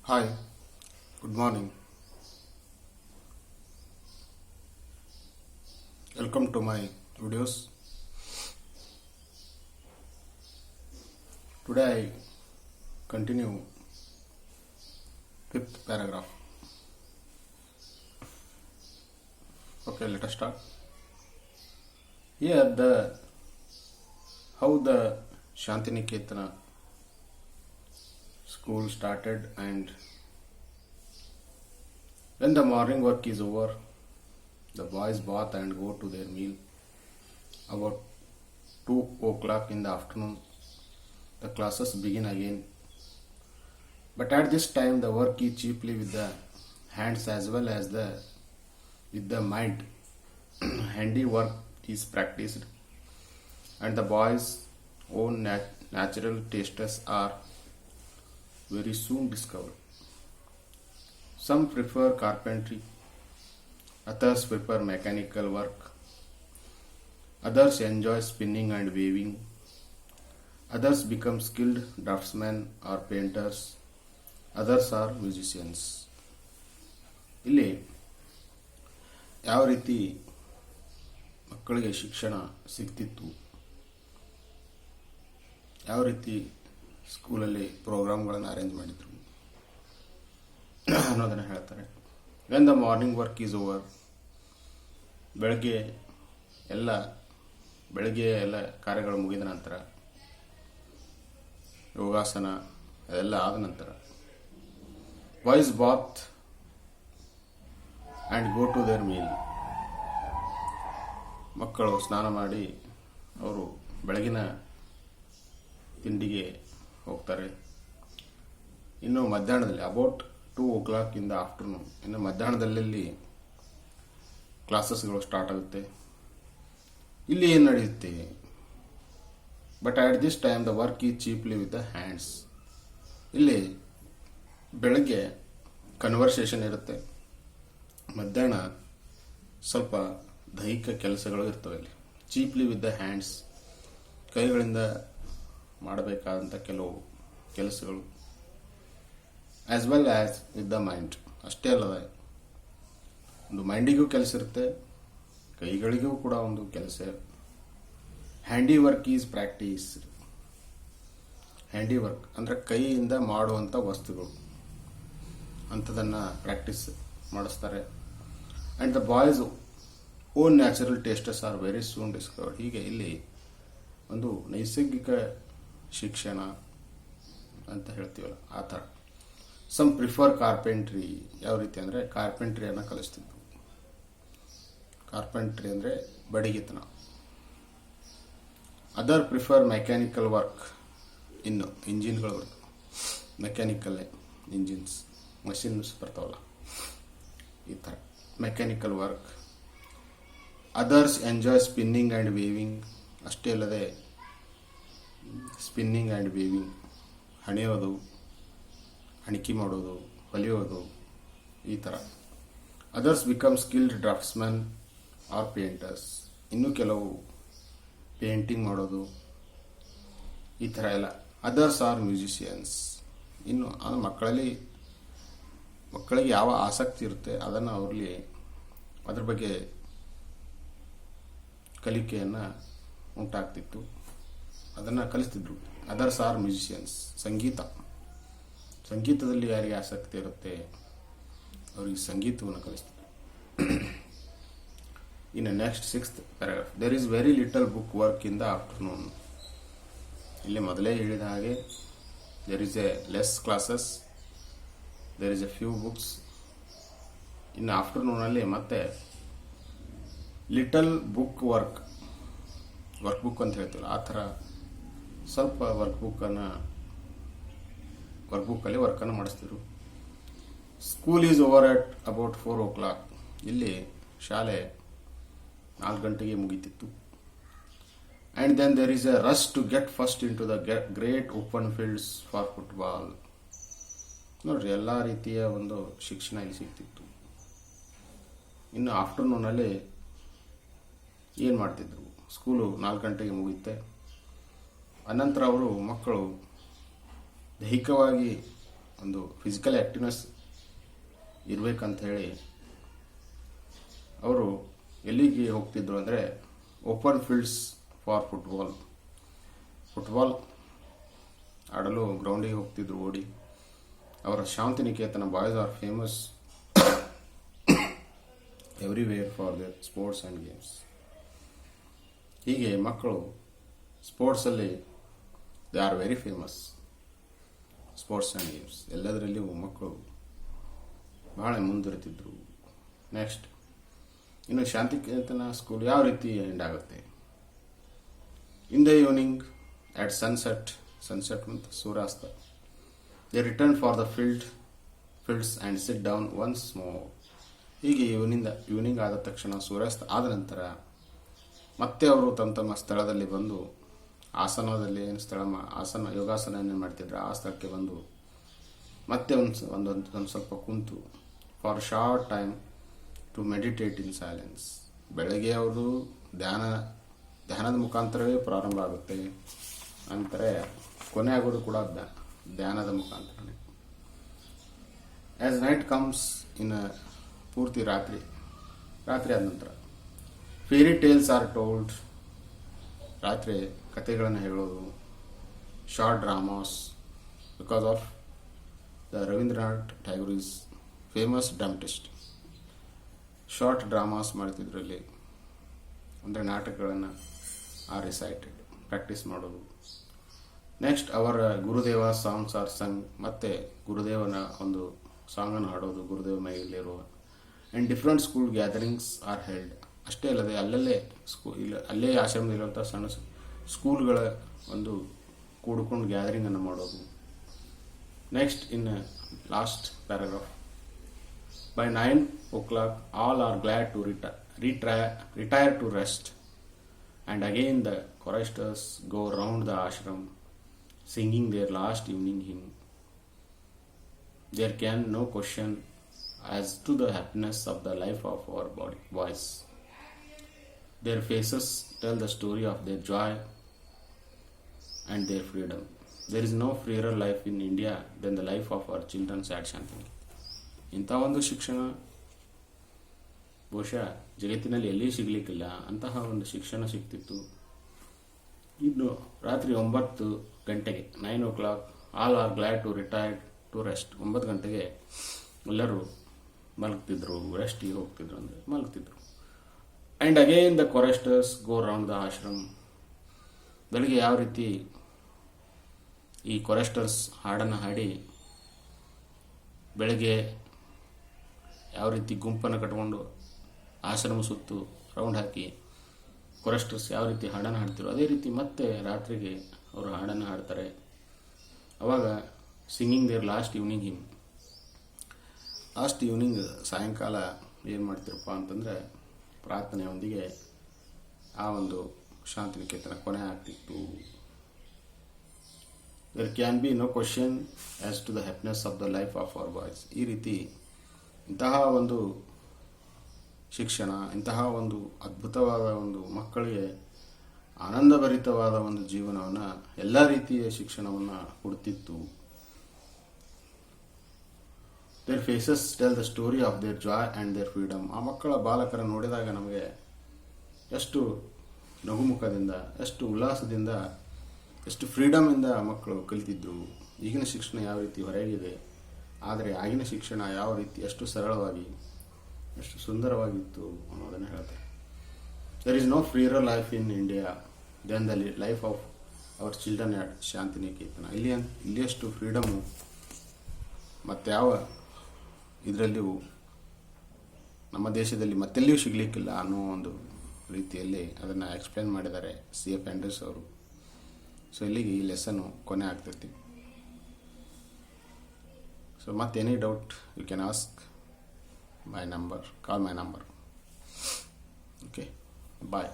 Hi, good morning. Welcome to my videos. Today I continue fifth paragraph. Okay, let us start. Here how the Shantiniketana school started, and when the morning work is over, the boys bath and go to their meal. About 2 o'clock in the afternoon, the classes begin again. But at this time, the work is chiefly with the hands as well as with the mind. Handiwork is practiced, and the boys' own natural tastes are very soon discovered. Some prefer carpentry, others prefer mechanical work, others enjoy spinning and weaving, others become skilled draftsmen or painters, others are musicians. ಇಲ್ಲಿ ಯಾವ ರೀತಿ ಮಕ್ಕಳಿಗೆ ಶಿಕ್ಷಣ ಸಿಗ್ತಿತ್ತು, ಯಾವ ರೀತಿ ಸ್ಕೂಲಲ್ಲಿ ಪ್ರೋಗ್ರಾಮ್ಗಳನ್ನು ಅರೇಂಜ್ ಮಾಡಿದ್ರು ಅನ್ನೋದನ್ನು ಹೇಳ್ತಾರೆ. When the morning work is over, ಬೆಳಗ್ಗೆ ಎಲ್ಲ ಕಾರ್ಯಗಳು ಮುಗಿದ ನಂತರ, ಯೋಗಾಸನ ಅದೆಲ್ಲ ಆದ ನಂತರ, boys bath and go to their meal, ಮಕ್ಕಳು ಸ್ನಾನ ಮಾಡಿ ಅವರು ಬೆಳಗಿನ ತಿಂಡಿಗೆ ಹೋಗ್ತಾರೆ. ಇನ್ನು ಮಧ್ಯಾಹ್ನದಲ್ಲಿ about 2 o'clock in the afternoon, ಇನ್ನು ಮಧ್ಯಾಹ್ನದಲ್ಲಿ ಕ್ಲಾಸಸ್ಗಳು ಸ್ಟಾರ್ಟ್ ಆಗುತ್ತೆ. ಇಲ್ಲಿ ಏನು ನಡೆಯುತ್ತೆ? But at this time the work is chiefly with the hands. ಇಲ್ಲಿ ಬೆಳಗ್ಗೆ ಕನ್ವರ್ಸೇಷನ್ ಇರುತ್ತೆ, ಮಧ್ಯಾಹ್ನ ಸ್ವಲ್ಪ ದೈಹಿಕ ಕೆಲಸಗಳು ಇರ್ತವೆ. ಇಲ್ಲಿ ಚೀಪ್ಲಿ ವಿತ್ ದ ಹ್ಯಾಂಡ್ಸ್, ಕೈಗಳಿಂದ ಮಾಡಬೇಕಾದಂಥ ಕೆಲವು ಕೆಲಸಗಳು, as well as with the mind. ಅಷ್ಟೇ ಅಲ್ಲದೆ ಒಂದು ಮೈಂಡಿಗೂ ಕೆಲಸ ಇರುತ್ತೆ, ಕೈಗಳಿಗೂ ಕೂಡ ಒಂದು ಕೆಲಸ. Handy work is practice. Handy work ಅಂದರೆ ಕೈಯಿಂದ ಮಾಡುವಂಥ ವಸ್ತುಗಳು, ಅಂಥದನ್ನು ಪ್ರಾಕ್ಟೀಸ್ ಮಾಡಿಸ್ತಾರೆ. And the boys own natural tastes are very soon discovered. ಹೀಗೆ ಇಲ್ಲಿ ಒಂದು ನೈಸರ್ಗಿಕ ಶಿಕ್ಷಣ ಅಂತ ಹೇಳ್ತೀವಲ್ಲ, ಆ ಥರ. Some prefer carpentry. ಯಾವ ರೀತಿ ಅಂದರೆ ಕಾರ್ಪೆಂಟ್ರಿಯನ್ನು ಕಲಿಸ್ತಿದ್ರು. ಕಾರ್ಪೆಂಟ್ರಿ ಅಂದರೆ ಬಡಿಗೆತನ. Other prefer mechanical work. ಇನ್ನು ಇಂಜಿನ್ಗಳು ಬರ್ತವೆ, ಮೆಕ್ಯಾನಿಕಲ್ಲೇ ಇಂಜಿನ್ಸ್, ಮಷಿನ್ಸ್ ಬರ್ತಾವಲ್ಲ, ಈ ಥರ mechanical work. Others enjoy spinning and weaving. ಅಷ್ಟೇ ಅಲ್ಲದೆ ಸ್ಪಿನ್ನಿಂಗ್ ಆ್ಯಂಡ್ ವೇವಿಂಗ್, ಹಣೆಯೋದು, ಹಣಿಕೆ ಮಾಡೋದು, ಹೊಲಿಯೋದು, ಈ ಥರ. Others become skilled draftsmen or painters. ಇನ್ನೂ ಕೆಲವು ಪೇಂಟಿಂಗ್ ಮಾಡೋದು, ಈ ಥರ ಎಲ್ಲ. Others are musicians. ಇನ್ನು ಅದು ಮಕ್ಕಳಿಗೆ ಯಾವ ಆಸಕ್ತಿ ಇರುತ್ತೆ ಅದನ್ನು ಅವರಲ್ಲಿ ಅದ್ರ ಬಗ್ಗೆ ಕಲಿಕೆಯನ್ನು ಉಂಟಾಗ್ತಿತ್ತು, ಅದನ್ನು ಕಲಿಸ್ತಿದ್ರು. Others are musicians. ಸಂಗೀತದಲ್ಲಿ ಯಾರಿಗೆ ಆಸಕ್ತಿ ಇರುತ್ತೆ ಅವರಿಗೆ ಸಂಗೀತವನ್ನು ಕಲಿಸ್ತಿದ್ರು. ಇನ್ನು next 6th paragraph. There is very little book work in the afternoon. ಇಲ್ಲಿ ಮೊದಲೇ ಹೇಳಿದ ಹಾಗೆ there is a less classes, there is a few books. ಇನ್ನು ಆಫ್ಟರ್ನೂನಲ್ಲಿ ಮತ್ತೆ ಲಿಟಲ್ ಬುಕ್ ವರ್ಕ್ ಬುಕ್ ಅಂತ ಹೇಳ್ತೀವಲ್ಲ, ಆ ಥರ ಸ್ವಲ್ಪ ವರ್ಕ್ ಬುಕ್ಕಲ್ಲಿ ವರ್ಕನ್ನು ಮಾಡಿಸ್ತಿದ್ರು. School is over at about 4 o'clock. ಇಲ್ಲಿ ಶಾಲೆ 4 ಗಂಟೆಗೆ ಮುಗೀತಿತ್ತು. And then there is a rush to get first into the great open fields for football. ನೋಡ್ರಿ, ಎಲ್ಲ ರೀತಿಯ ಒಂದು ಶಿಕ್ಷಣ ಇಲ್ಲಿ ಸಿಗ್ತಿತ್ತು. ಇನ್ನು ಆಫ್ಟರ್ನೂನಲ್ಲಿ ಏನು ಮಾಡ್ತಿದ್ರು? ಸ್ಕೂಲು 4 ಗಂಟೆಗೆ ಮುಗಿಯುತ್ತೆ. ಅನಂತರ ಮಕ್ಕಳು ದೈಹಿಕವಾಗಿ ಒಂದು ಫಿಸಿಕಲ್ ಆ್ಯಕ್ಟಿವ್ನೆಸ್ ಇರಬೇಕಂತ ಹೇಳಿ ಅವರು ಎಲ್ಲಿಗೆ ಹೋಗ್ತಿದ್ರು ಅಂದರೆ ಓಪನ್ ಫೀಲ್ಡ್ಸ್ ಫಾರ್ ಫುಟ್ಬಾಲ್ ಆಡಲು ಗ್ರೌಂಡಿಗೆ ಹೋಗ್ತಿದ್ರು ಓಡಿ. ಅವರ Shantiniketan boys are famous everywhere for their sports and games. ಹೀಗೆ ಮಕ್ಕಳು ಸ್ಪೋರ್ಟ್ಸಲ್ಲಿ they are very famous. Sports and games ಎಲ್ಲದರಲ್ಲಿಯೂ ಮಕ್ಕಳು ಬಹಳ ಮುಂದುವರಿತಿದ್ರು. ನೆಕ್ಸ್ಟ್ ಇನ್ನು ಶಾಂತಿನಿಕೇತನ ಸ್ಕೂಲ್ ಯಾವ ರೀತಿ ಎಂಡ್ ಆಗುತ್ತೆ? In the evening at sunset ಮತ್ತು ಸೂರ್ಯಾಸ್ತ they return for the fields and sit down once more. ಹೀಗೆ ಈವ್ನಿಂಗ್ ಆದ ತಕ್ಷಣ, ಸೂರ್ಯಾಸ್ತ ಆದ ನಂತರ ಮತ್ತೆ ಅವರು ತಮ್ಮ ಸ್ಥಳದಲ್ಲಿ ಬಂದು ಆಸನದಲ್ಲಿ ಯೋಗಾಸನ ಏನು ಮಾಡ್ತಿದ್ರು ಆ ಸ್ಥಳಕ್ಕೆ ಬಂದು ಮತ್ತೆ ಒಂದು ಸ್ವಲ್ಪ ಕುಂತು for short time to meditate in silence. ಬೆಳಗ್ಗೆ ಅವರು ಧ್ಯಾನದ ಮುಖಾಂತರವೇ ಪ್ರಾರಂಭ ಆಗುತ್ತೆ, ನಂತರ ಕೊನೆ ಆಗೋದು ಕೂಡ ಧ್ಯಾನದ ಮುಖಾಂತರನೇ. ಆ್ಯಸ್ ನೈಟ್ ಕಮ್ಸ್ ಇನ್ ಪೂರ್ತಿ ರಾತ್ರಿ ಆದ ನಂತರ ಫೇರಿ ಟೇಲ್ಸ್ ಆರ್ ಟೋಲ್ಡ್. ರಾತ್ರಿ ಕಥೆಗಳನ್ನು ಹೇಳೋದು, short dramas because of the Rabindranath Tagore is famous dramatist. Short dramas ಮಾಡ್ತಿದ್ರಲ್ಲಿ ಅಂದರೆ ನಾಟಕಗಳನ್ನು ರಿಸೈಟೆಡ್ ಪ್ರಾಕ್ಟೀಸ್ ಮಾಡೋದು. ನೆಕ್ಸ್ಟ್ ಅವರ ಗುರುದೇವ ಸಾಂಗ್ಸ್ ಆರ್ ಸಂಗ್, ಮತ್ತೆ ಗುರುದೇವನ ಒಂದು ಸಾಂಗನ್ನು ಹಾಡೋದು, ಗುರುದೇವ ಮೈಯಲ್ಲಿರುವ. And different school gatherings are held. ಅಷ್ಟೇ ಅಲ್ಲದೆ ಅಲ್ಲೇ ಆಶ್ರಮದಲ್ಲಿರುವಂಥ ಸಣ್ಣ ಸ್ಕೂಲ್ಗಳ ಒಂದು ಕೂಡ್ಕೊಂಡು ಗ್ಯಾದರಿಂಗನ್ನು ಮಾಡೋದು. Next in last paragraph, by 9 o'clock all are glad to retire to rest, and again the choristers go round the ashram singing their last evening hymn. There can no question as to the happiness of the life of our boys. Their faces tell the story of their joy and their freedom. There is no freer life in India than the life of our children, said Shantiniketana. ಇಂಥ ಒಂದು ಶಿಕ್ಷಣ ಬಹುಶಃ ಜಗತ್ತಿನಲ್ಲಿ ಎಲ್ಲಿ ಸಿಗಲಿಕ್ಕಿಲ್ಲ. ಅಂತಹ ಒಂದು ಶಿಕ್ಷಣ ಸಿಗ್ತಿತ್ತು. ಇನ್ನು ರಾತ್ರಿ 9 ಗಂಟೆಗೆ 9 o'clock all are glad to retire to rest. 9 ಗಂಟೆಗೆ ಎಲ್ಲರೂ ಮಲಗ್ತಿದ್ರು, ರೆಸ್ಟಿಗೆ ಹೋಗ್ತಿದ್ರು, ಅಂದರೆ ಮಲಗ್ತಿದ್ರು. And again the choristers go round the ashram. ಬೆಳಿಗ್ಗೆ ಯಾವ ರೀತಿ ಈ ಕೊರೆಸ್ಟರ್ಸ್ ಹಾಡನ್ನು ಹಾಡಿ ಬೆಳಗ್ಗೆ ಯಾವ ರೀತಿ ಗುಂಪನ್ನು ಕಟ್ಕೊಂಡು ಆಶ್ರಮ ಸುತ್ತು ರೌಂಡ್ ಹಾಕಿ ಕೊರೆಸ್ಟರ್ಸ್ ಯಾವ ರೀತಿ ಹಾಡನ್ನು ಹಾಡ್ತಿರೋ ಅದೇ ರೀತಿ ಮತ್ತೆ ರಾತ್ರಿಗೆ ಅವರು ಹಾಡನ್ನು ಹಾಡ್ತಾರೆ. ಅವಾಗ singing there last evening him. Last evening ಸಾಯಂಕಾಲ ಏನು ಮಾಡ್ತಿರಪ್ಪ ಅಂತಂದರೆ ಪ್ರಾರ್ಥನೆಯೊಂದಿಗೆ ಆ ಒಂದು ಶಾಂತಿನಿಕೇತನ ಕೊನೆ ಆಗ್ತಿತ್ತು. There can be no question as to the happiness of the life of our boys. ಈ ರೀತಿ ಇಂತಹ ಒಂದು ಶಿಕ್ಷಣ, ಇಂತಹ ಒಂದು ಅದ್ಭುತವಾದ ಒಂದು ಮಕ್ಕಳಿಗೆ ಆನಂದಭರಿತವಾದ ಒಂದು ಜೀವನವನ್ನು, ಎಲ್ಲ ರೀತಿಯ ಶಿಕ್ಷಣವನ್ನು ಕೊಡ್ತಿತ್ತು. Their faces tell the story of their joy and their freedom. ಆ ಮಕ್ಕಳ ಬಾಲಕರ ನೋಡಿದಾಗ ನಮಗೆ ಎಷ್ಟು ನಗುಮುಖದಿಂದ, ಎಷ್ಟು ಉಲ್ಲಾಸದಿಂದ, ಎಷ್ಟು ಫ್ರೀಡಮಿಂದ ಮಕ್ಕಳು ಕಲಿತಿದ್ರು. ಈಗಿನ ಶಿಕ್ಷಣ ಯಾವ ರೀತಿ ಹೊರಗಿದೆ, ಆದರೆ ಆಗಿನ ಶಿಕ್ಷಣ ಯಾವ ರೀತಿ ಎಷ್ಟು ಸರಳವಾಗಿ, ಎಷ್ಟು ಸುಂದರವಾಗಿತ್ತು ಅನ್ನೋದನ್ನು ಹೇಳ್ತಾರೆ. There is no freer life in India than the life of our children at Shantiniketan. ಇಲ್ಲಿಯಷ್ಟು ಫ್ರೀಡಮು ಮತ್ತು ಯಾವ ಇದರಲ್ಲಿಯೂ ನಮ್ಮ ದೇಶದಲ್ಲಿ ಮತ್ತೆಲ್ಲಿಯೂ ಸಿಗಲಿಕ್ಕಿಲ್ಲ ಅನ್ನೋ ಒಂದು ರೀತಿಯಲ್ಲಿ ಅದನ್ನು ಎಕ್ಸ್ಪ್ಲೇನ್ ಮಾಡಿದ್ದಾರೆ CF ಆ್ಯಂಡ್ರ್ಯೂಸ್ ಅವರು. ಸೊ ಇಲ್ಲಿಗೆ ಈ ಲೆಸನ್ನು ಕೊನೆ ಆಗ್ತೈತಿ. ಸೊ ಮತ್ತೆ any doubt you can ask my number, call my number. Okay, bye.